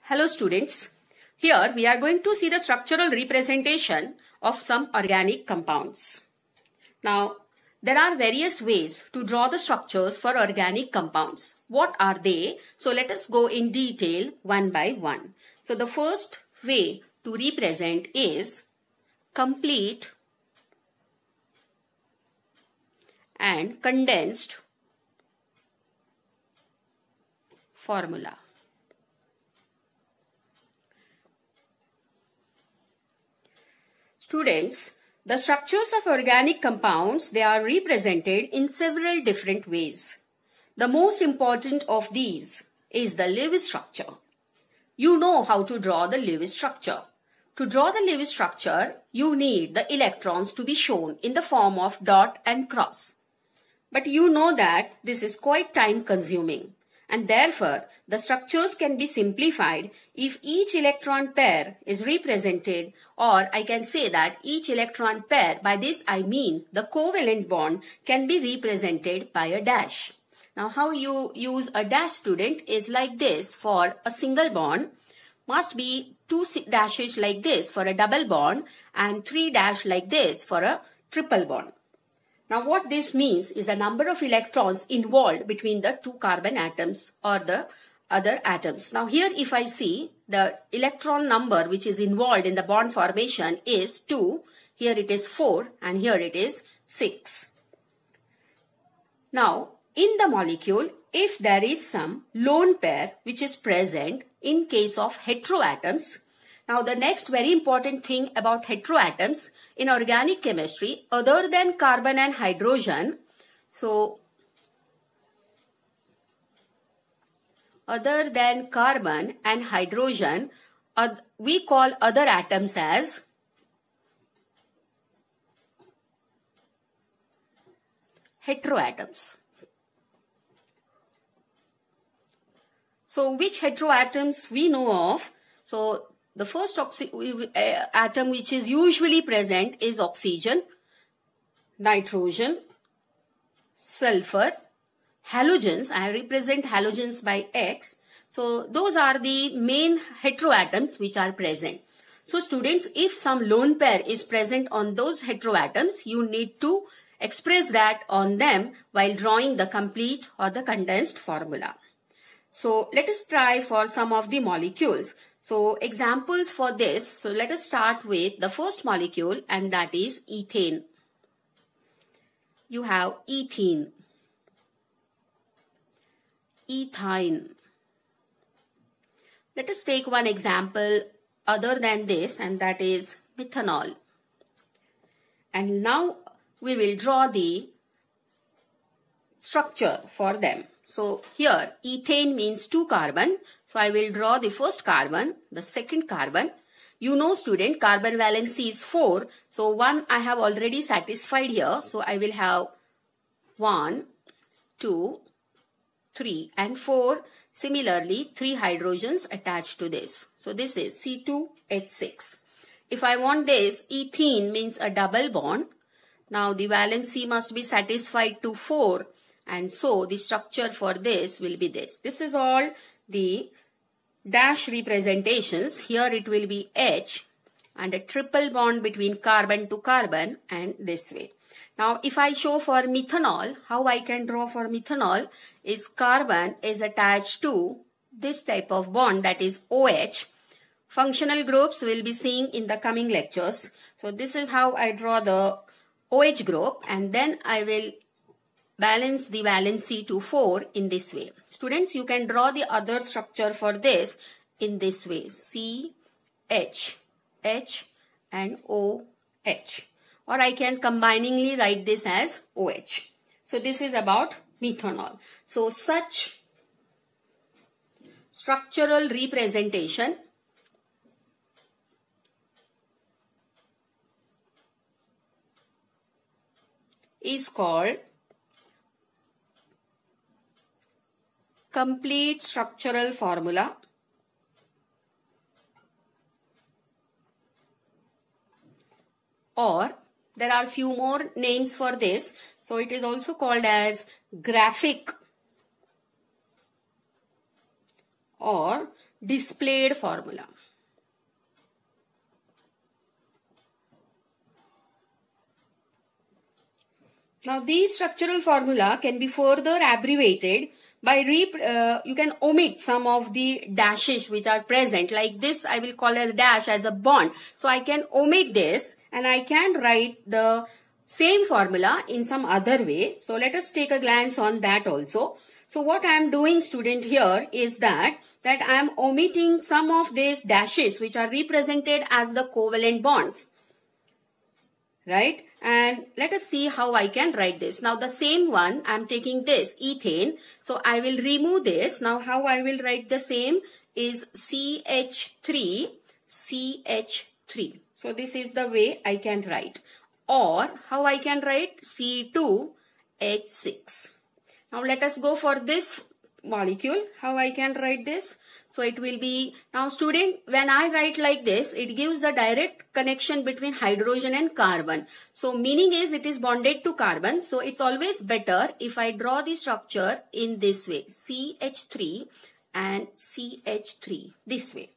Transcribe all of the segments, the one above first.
Hello students, here we are going to see the structural representation of some organic compounds. Now, there are various ways to draw the structures for organic compounds. What are they? So let us go in detail one by one. So the first way to represent is complete and condensed formula. Students, the structures of organic compounds, they are represented in several different ways. The most important of these is the Lewis structure. You know how to draw the Lewis structure. To draw the Lewis structure, you need the electrons to be shown in the form of dot and cross. But you know that this is quite time consuming, and therefore the structures can be simplified if each electron pair is represented, or I can say that each electron pair, by this I mean the covalent bond, can be represented by a dash. Now how you use a dash, student, is like this. For a single bond must be 2 dashes like this for a double bond and 3 dash like this for a triple bond. Now what this means is the number of electrons involved between the two carbon atoms or the other atoms. Now here if I see the electron number which is involved in the bond formation is 2, here it is 4 and here it is 6. Now in the molecule, if there is some lone pair which is present in case of heteroatoms, now the next very important thing about heteroatoms in organic chemistry, other than carbon and hydrogen, so other than carbon and hydrogen, we call other atoms as heteroatoms. So which heteroatoms we know of? So the first atom which is usually present is oxygen, nitrogen, sulfur, halogens. I represent halogens by X. So those are the main heteroatoms which are present. So students, if some lone pair is present on those heteroatoms, you need to express that on them while drawing the complete or the condensed formula. So let us try for some of the molecules. So examples for this, so let us start with the first molecule, and that is ethane. You have ethene, ethyne. Let us take one example other than this, and that is methanol. And now we will draw the structure for them. So here ethane means 2 carbon. So I will draw the first carbon, the second carbon. You know student, carbon valency is 4. So 1 I have already satisfied here. So I will have 1, 2, 3 and 4. Similarly 3 hydrogens attached to this. So this is C2H6. If I want this, ethene means a double bond. Now the valency must be satisfied to 4. And so the structure for this will be this. This is all the dash representations. Here it will be H and a triple bond between carbon to carbon, and this way. Now if I show for methanol, how I can draw for methanol is carbon is attached to this type of bond, that is OH. Functional groups we'll be seeing in the coming lectures. So this is how I draw the OH group, and then I will balance the valency to 4 in this way. Students, you can draw the other structure for this in this way. C, H, H and OH. Or I can combiningly write this as OH. So this is about methanol. So such structural representation is called complete structural formula, or there are few more names for this. So it is also called as graphic or displayed formula. Now these structural formula can be further abbreviated by you can omit some of the dashes which are present, like this I will call as dash as a bond. So I can omit this and I can write the same formula in some other way. So let us take a glance on that also. So what I am doing, student, here is that I am omitting some of these dashes which are represented as the covalent bonds. Right? And let us see how I can write this. Now the same one, I am taking this ethane. So I will remove this. Now how I will write the same is CH3, CH3. So this is the way I can write. Or how I can write C2H6. Now let us go for this molecule. How I can write this? So it will be, now student, when I write like this, it gives a direct connection between hydrogen and carbon. So meaning is it is bonded to carbon. So it's always better if I draw the structure in this way. CH3 and CH3 this way.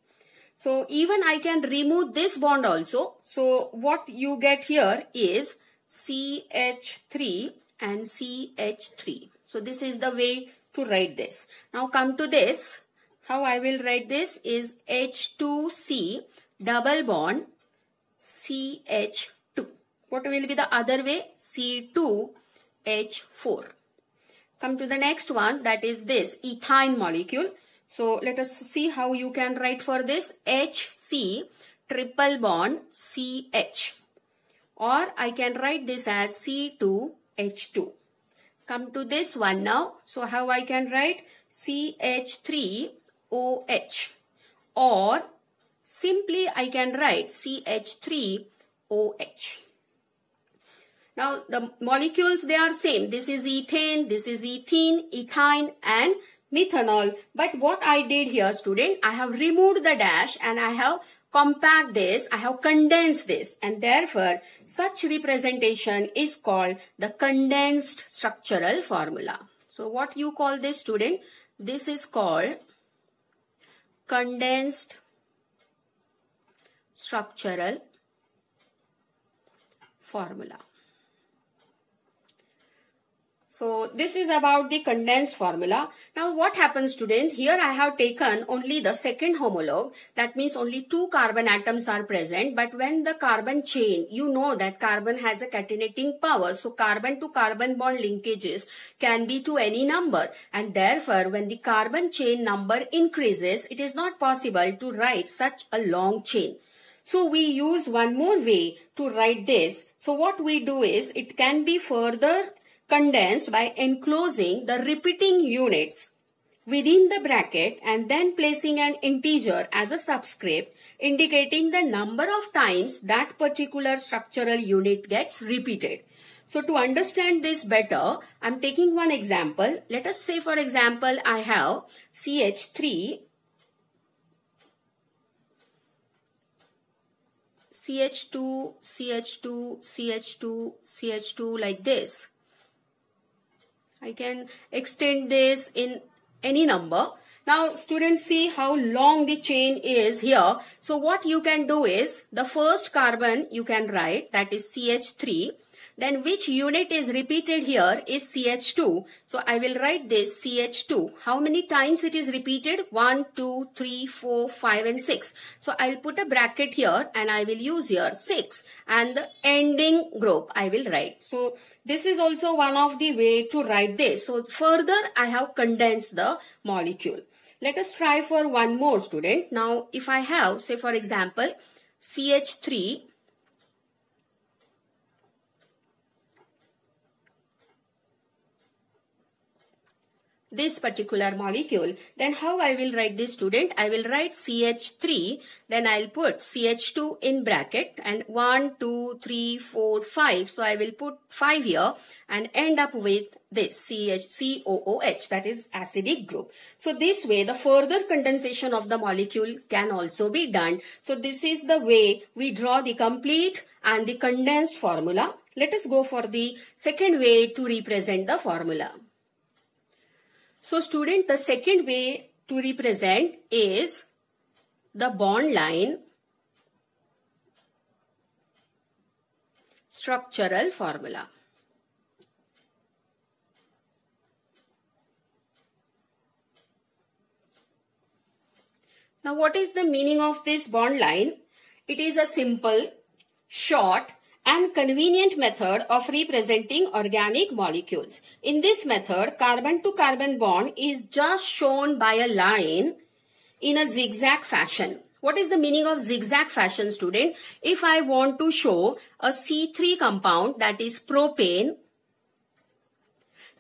So even I can remove this bond also. So what you get here is CH3 and CH3. So this is the way to write this. Now come to this. How I will write this is H2C double bond CH2. What will be the other way? C2H4. Come to the next one, that is this ethyne molecule. So let us see how you can write for this. HC triple bond CH. Or I can write this as C2H2. Come to this one now. So how I can write? CH3OH. Or simply I can write CH3OH. Now the molecules, they are same. This is ethane, this is ethene, ethyne and methanol. But what I did here, student, I have removed the dash and I have compact this, I have condensed this, and therefore such representation is called the condensed structural formula. So what you call this, student? This is called condensed structural formula. So this is about the condensed formula. Now what happens, student? Here I have taken only the second homologue. That means only 2 carbon atoms are present. But when the carbon chain, you know that carbon has a catenating power. So carbon to carbon bond linkages can be to any number. And therefore when the carbon chain number increases, it is not possible to write such a long chain. So we use one more way to write this. So what we do is, it can be further condensed by enclosing the repeating units within the bracket and then placing an integer as a subscript indicating the number of times that particular structural unit gets repeated. So to understand this better, I am taking one example. Let us say, for example, I have CH3, CH2, CH2, CH2, CH2 like this. I can extend this in any number. Now students, see how long the chain is here. So what you can do is, the first carbon you can write, that is CH3. Then which unit is repeated here is CH2. So I will write this CH2. How many times it is repeated? 1, 2, 3, 4, 5 and 6. So I'll put a bracket here and I will use here 6. And the ending group I will write. So this is also one of the way to write this. So further I have condensed the molecule. Let us try for one more, student. Now if I have, say for example, CH3, this particular molecule, then how I will write this, student? I will write CH3, then I'll put CH2 in bracket and 1, 2, 3, 4, 5. So I will put 5 here and end up with this COOH, that is acidic group. So this way the further condensation of the molecule can also be done. So this is the way we draw the complete and the condensed formula. Let us go for the second way to represent the formula. So student, the second way to represent is the bond line structural formula. Now, what is the meaning of this bond line? It is a simple, short, and convenient method of representing organic molecules. In this method, carbon to carbon bond is just shown by a line in a zigzag fashion. What is the meaning of zigzag fashion, student? If I want to show a C3 compound, that is propane,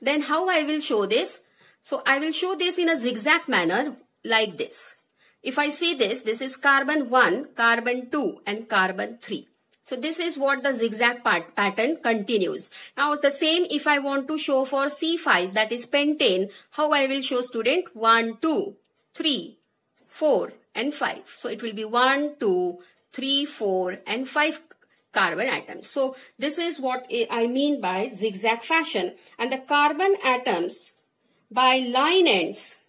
then how I will show this? So I will show this in a zigzag manner like this. If I say this is carbon 1, carbon 2 and carbon 3. So this is what the zigzag pattern continues. Now the same if I want to show for C5, that is pentane, how I will show, student? 1, 2, 3, 4 and 5. So it will be 1, 2, 3, 4 and 5 carbon atoms. So this is what I mean by zigzag fashion. And the carbon atoms by line ends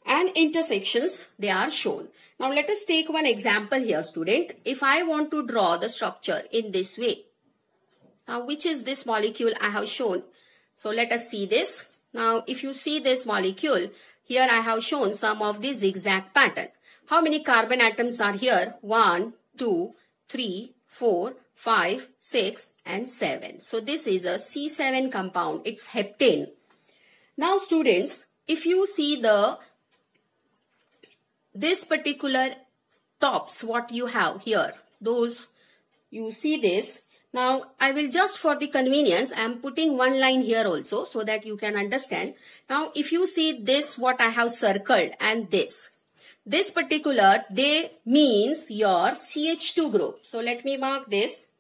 and intersections, they are shown. Now let us take one example here, student. If I want to draw the structure in this way, now which is this molecule I have shown? So let us see this. Now if you see this molecule, here I have shown some of the zigzag pattern. How many carbon atoms are here? 1, 2, 3, 4, 5, 6 and 7. So this is a C7 compound. It's heptane. Now students, if you see this particular tops, what you have here, those, you see this. Now, I will just for the convenience, I am putting one line here also so that you can understand. Now, if you see this, what I have circled and this particular, they means your CH2 group. So, let me mark this.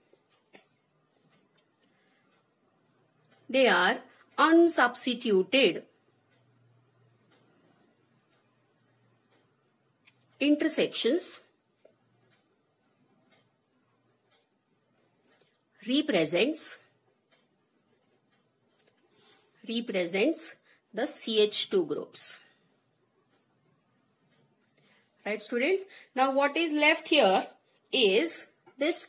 They are unsubstituted intersections represents the CH2 groups. Right, student? Now what is left here is this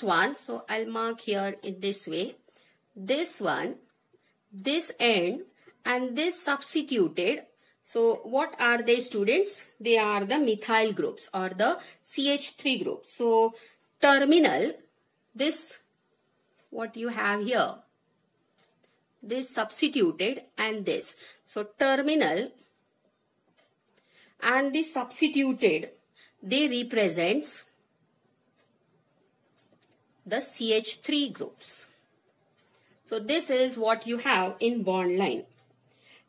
one. So I'll mark here in this way. This one, this end and this substituted. So what are they, students? They are the methyl groups or the CH3 groups. So terminal, this what you have here, this substituted and this. So terminal and this substituted, they represents the CH3 groups. So this is what you have in bond line.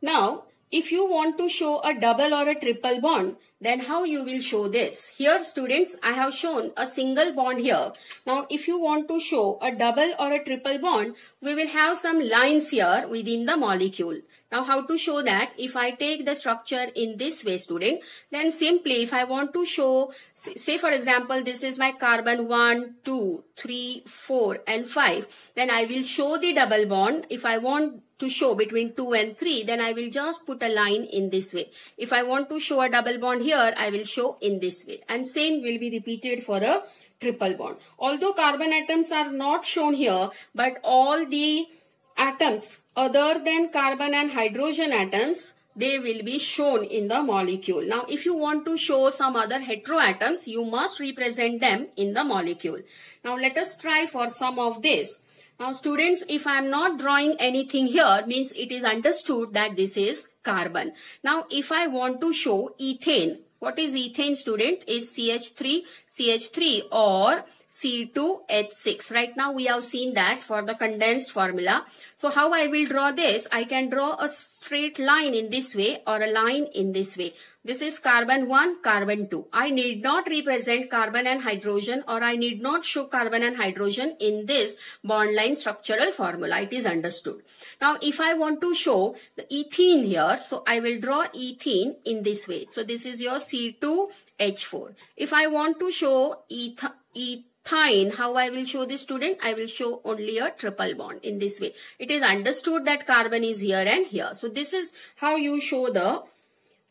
Now, if you want to show a double or a triple bond, then how you will show this? Here, students, I have shown a single bond here. Now, if you want to show a double or a triple bond, we will have some lines here within the molecule. Now, how to show that? If I take the structure in this way, student, then simply if I want to show, say for example, this is my carbon 1, 2, 3, 4 and 5, then I will show the double bond. If I want to show between 2 and 3, then I will just put a line in this way. If I want to show a double bond here, I will show in this way. And same will be repeated for a triple bond. Although carbon atoms are not shown here, but all the atoms other than carbon and hydrogen atoms, they will be shown in the molecule. Now, if you want to show some other heteroatoms, you must represent them in the molecule. Now, let us try for some of this. Now, students, if I am not drawing anything here, means it is understood that this is carbon. Now, if I want to show ethane, what is ethane, student? Is CH3 or C2H6. Right now, we have seen that for the condensed formula. So, how I will draw this? I can draw a straight line in this way or a line in this way. This is carbon 1, carbon 2. I need not represent carbon and hydrogen, or I need not show carbon and hydrogen in this bond line structural formula. It is understood. Now, if I want to show the ethene here, so I will draw ethene in this way. So, this is your C2H4. If I want to show ethane, how I will show this, student? I will show only a triple bond in this way. It is understood that carbon is here and here. So, this is how you show the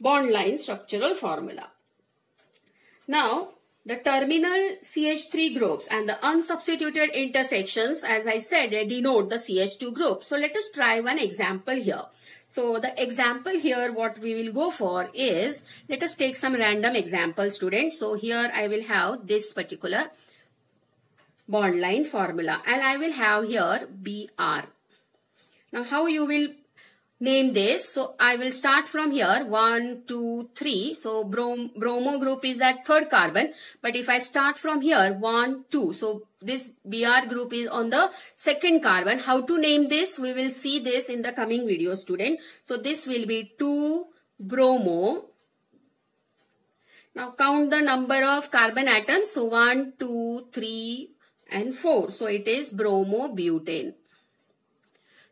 bond line structural formula. Now, the terminal CH3 groups and the unsubstituted intersections, as I said, denote the CH2 group. So let us try one example here. So the example here, what we will go for is, let us take some random example, students. So here I will have this particular bond line formula and I will have here Br. Now how you will name this? So I will start from here 1, 2, 3. So bromo group is that third carbon. But if I start from here 1, 2. So this Br group is on the second carbon. How to name this? We will see this in the coming video, student. So this will be 2 bromo. Now count the number of carbon atoms. So 1, 2, 3 and 4. So it is bromobutane.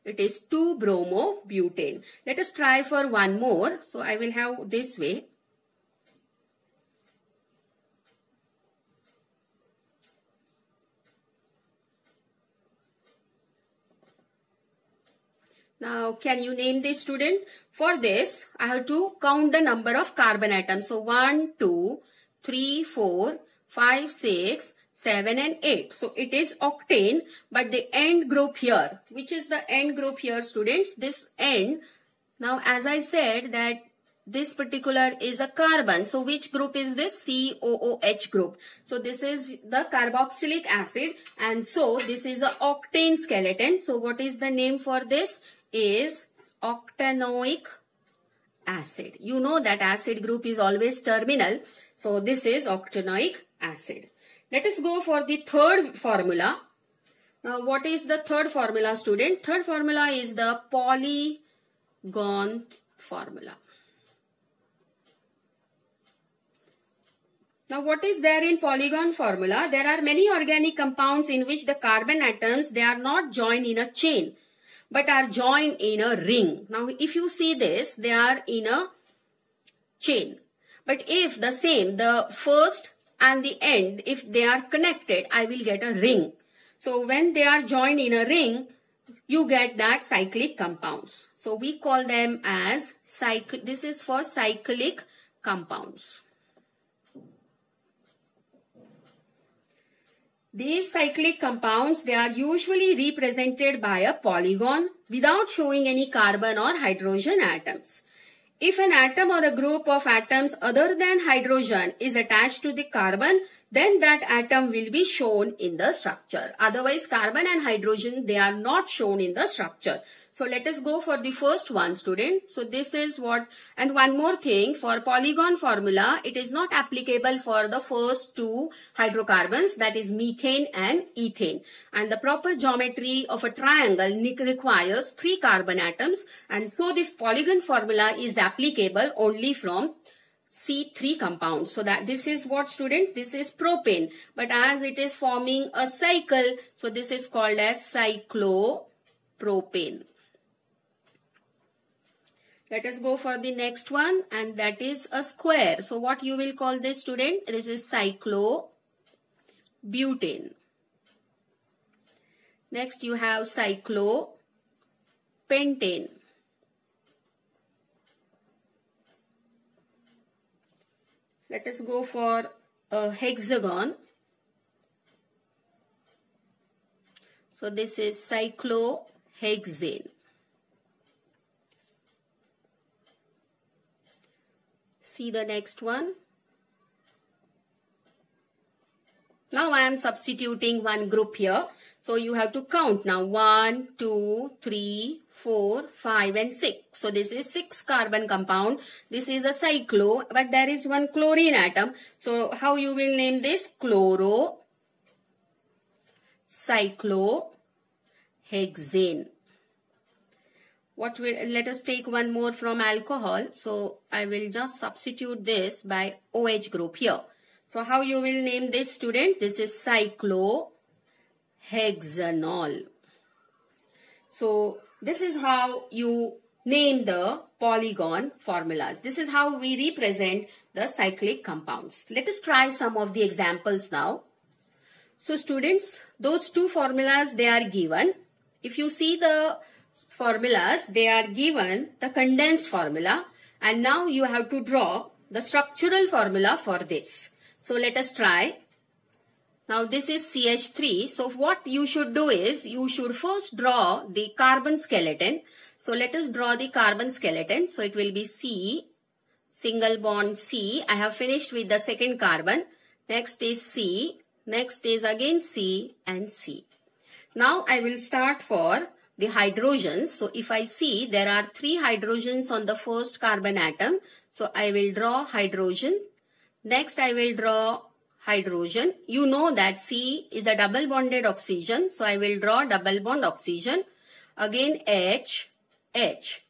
It is 2-bromobutane. Let us try for one more. So I will have this way. Now can you name this, student? For this I have to count the number of carbon atoms. So 1, 2, 3, 4, 5, 6, 7 and 8. So it is octane, but the end group here, which is the end group here, students? This end. Now as I said that this particular is a carbon. So which group is this? COOH group. So this is the carboxylic acid and so this is a octane skeleton. So what is the name for this? Is octanoic acid. You know that acid group is always terminal. So this is octanoic acid. Let us go for the third formula. Now what is the third formula, student? Third formula is the polygon formula. Now what is there in polygon formula? There are many organic compounds in which the carbon atoms, they are not joined in a chain but are joined in a ring. Now if you see this, they are in a chain. But if the same, the first and the end, if they are connected, I will get a ring. So when they are joined in a ring, you get that cyclic compounds. So we call them as this is for cyclic compounds. These cyclic compounds, they are usually represented by a polygon without showing any carbon or hydrogen atoms. If an atom or a group of atoms other than hydrogen is attached to the carbon, then that atom will be shown in the structure. Otherwise, carbon and hydrogen, they are not shown in the structure. So let us go for the first one, student. So this is what, and one more thing, for polygon formula, it is not applicable for the first two hydrocarbons, that is methane and ethane. And the proper geometry of a triangle requires 3 carbon atoms, and so this polygon formula is applicable only from C3 compounds. So that this is what, student? This is propane. But as it is forming a cycle, so this is called as cyclopropane. Let us go for the next one, and that is a square. So what you will call this, student? This is cyclobutane. Next you have cyclopentane. Let us go for a hexagon. So this is cyclohexane. See the next one. Now I am substituting one group here. So you have to count now. 1, 2, 3, 4, 5 and 6. So this is 6 carbon compound. This is a cyclo, but there is one chlorine atom. So how you will name this? Chloro cyclohexane. Let us take one more from alcohol. So I will just substitute this by OH group here. So how you will name this, student? This is cyclohexanol. So this is how you name the polygon formulas. This is how we represent the cyclic compounds. Let us try some of the examples now. So students, those two formulas, they are given. If you see the formulas, they are given the condensed formula, and now you have to draw the structural formula for this. So let us try. Now this is CH3. So what you should do is, you should first draw the carbon skeleton. So let us draw the carbon skeleton. So it will be C, single bond C. I have finished with the second carbon. Next is C. Next is again C and C. Now I will start for the hydrogens. So if I see there are 3 hydrogens on the first carbon atom. So I will draw hydrogen. Next I will draw hydrogen. You know that C is a double bonded oxygen. So I will draw double bond oxygen. Again H, H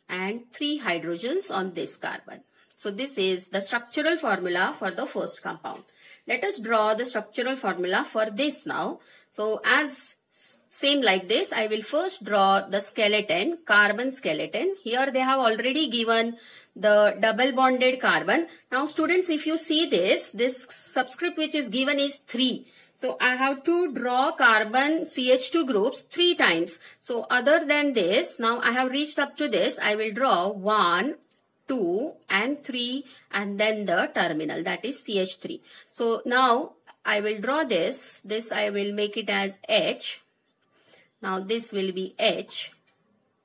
and 3 hydrogens on this carbon. So this is the structural formula for the first compound. Let us draw the structural formula for this now. So as same like this, I will first draw the skeleton, carbon skeleton. Here they have already given the double bonded carbon. Now students, if you see this subscript which is given is 3. So I have to draw carbon CH2 groups 3 times. So other than this, now I have reached up to this, I will draw 1, 2 and 3 and then the terminal, that is CH3. So now I will draw this I will make it as H. Now this will be H,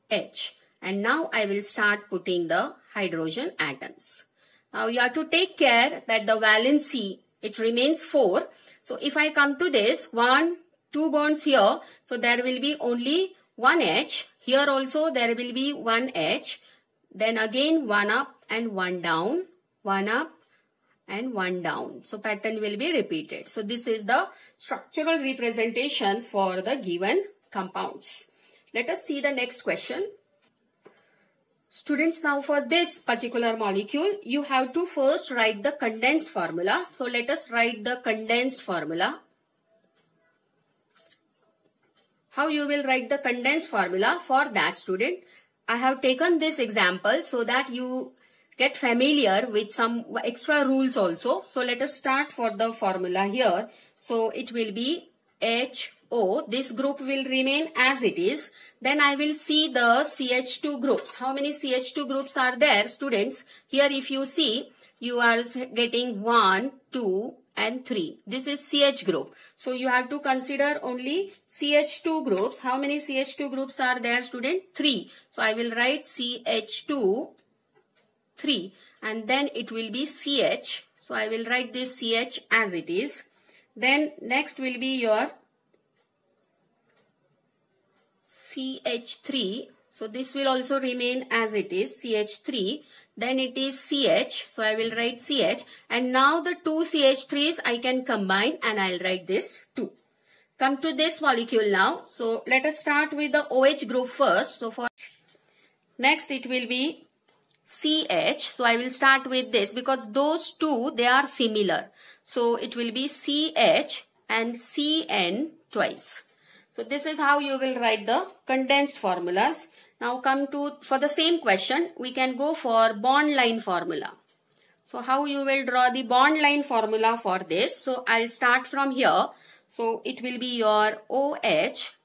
H. And now I will start putting the hydrogen atoms. Now you have to take care that the valency, it remains 4. So if I come to this, 1, 2 bonds here, so there will be only 1 H. Here also there will be 1 H. Then again 1 up and 1 down, 1 up and 1 down. So pattern will be repeated. So this is the structural representation for the given compounds. Let us see the next question. Students, now for this particular molecule, you have to first write the condensed formula. So let us write the condensed formula. How you will write the condensed formula? For that, student, I have taken this example so that you get familiar with some extra rules also. So let us start for the formula here. So it will be HO. This group will remain as it is. Then I will see the CH2 groups. How many CH2 groups are there, students? Here if you see, you are getting 1, 2 and 3. This is CH group. So you have to consider only CH2 groups. How many CH2 groups are there, student? 3. So I will write CH2, 3. And then it will be CH. So I will write this CH as it is. Then next will be your CH3. So this will also remain as it is, CH3. Then it is CH. So I will write CH. And now the 2 CH3s I can combine and I'll write this 2. Come to this molecule now. So let us start with the OH group first. So for next it will be CH. So I will start with this because those two, they are similar. So it will be CH and CN twice. So this is how you will write the condensed formulas. Now come to, for the same question, we can go for bond line formula. So how you will draw the bond line formula for this? So I'll start from here. So it will be your OH.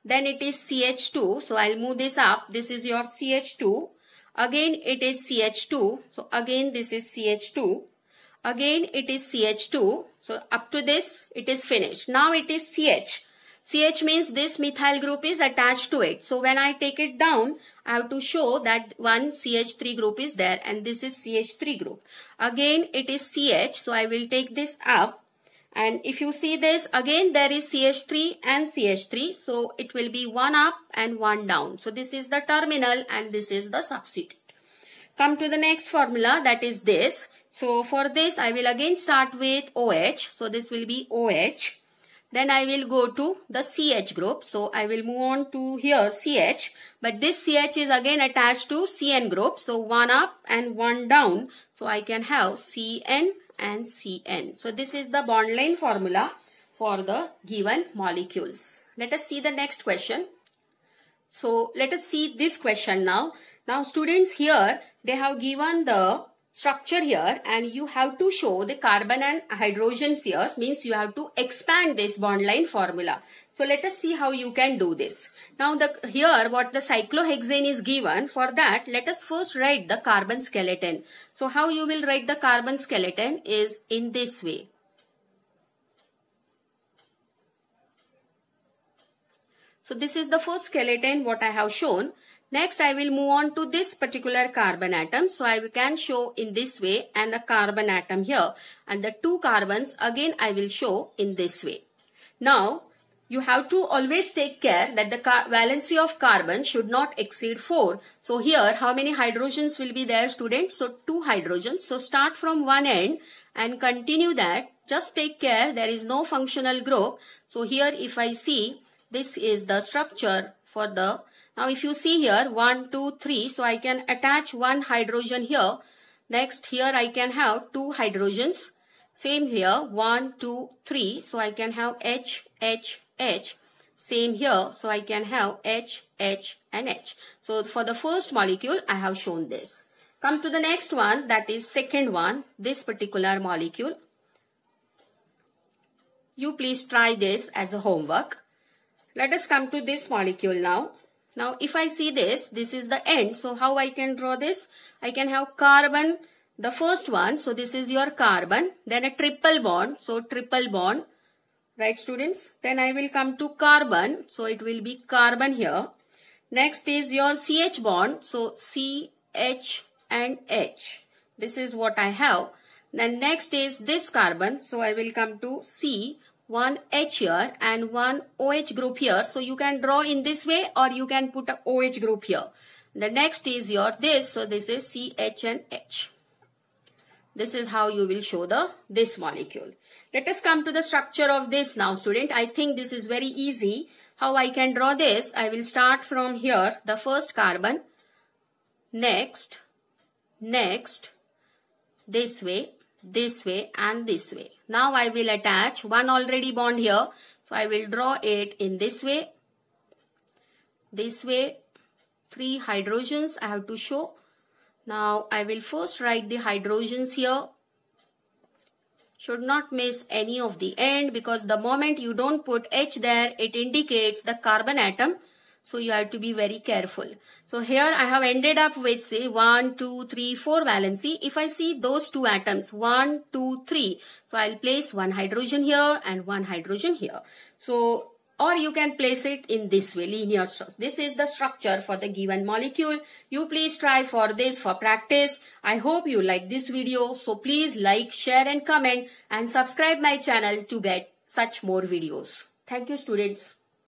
Then it is CH2. So I'll move this up. This is your CH2. Again it is CH2. So again this is CH2. Again it is CH2. So up to this it is finished. Now it is CH. CH means this methyl group is attached to it. So when I take it down, I have to show that one CH3 group is there and this is CH3 group. Again it is CH. So I will take this up. And if you see this, again there is CH3 and CH3. So it will be 1 up and 1 down. So this is the terminal and this is the substitute. Come to the next formula, that is this. So for this I will again start with OH. So this will be OH. Then I will go to the CH group. So I will move on to here CH. But this CH is again attached to CN group. So 1 up and 1 down. So I can have CN and CN. So this is the bond line formula for the given molecules. Let us see the next question. So let us see this question now. Now students, here they have given the structure here and you have to show the carbon and hydrogen here, means you have to expand this bond line formula. So let us see how you can do this. Now here what the cyclohexane is given, for that let us first write the carbon skeleton. So how you will write the carbon skeleton is in this way. So this is the first skeleton what I have shown. Next I will move on to this particular carbon atom. So I can show in this way and a carbon atom here, and the two carbons again I will show in this way. Now you have to always take care that the valency of carbon should not exceed 4. So here how many hydrogens will be there, students? So 2 hydrogens. So start from one end and continue that. Just take care there is no functional group. So here if I see, this is the structure for the, now if you see here 1, 2, 3, so I can attach one hydrogen here. Next here I can have 2 hydrogens. Same here 1, 2, 3, so I can have H, H, H. Same here, so I can have H, H and H. So for the first molecule I have shown this. Come to the next one, that is second one, this particular molecule. You please try this as a homework. Let us come to this molecule now. Now if I see this, this is the end. So how I can draw this? I can have carbon, the first one. So this is your carbon. Then a triple bond. So triple bond. Right students? Then I will come to carbon. So it will be carbon here. Next is your CH bond. So CH and H. This is what I have. Then next is this carbon. So I will come to C. One H here and one OH group here. So you can draw in this way or you can put a OH group here. The next is your this. So this is CH and H. This is how you will show this molecule. Let us come to the structure of this now, student. I think this is very easy. How I can draw this? I will start from here, the first carbon. Next, this way and this way. Now I will attach one already bond here. So I will draw it in this way. 3 hydrogens I have to show. Now I will first write the hydrogens here. Should not miss any of the end, because the moment you don't put H there, it indicates the carbon atom. So you have to be very careful. So here I have ended up with say 1, 2, 3, 4 valency. If I see those 2 atoms 1, 2, 3. So I'll place one hydrogen here and one hydrogen here. So or you can place it in this way, linear structure. This is the structure for the given molecule. You please try for this for practice. I hope you like this video. So please like, share and comment and subscribe my channel to get such more videos. Thank you students.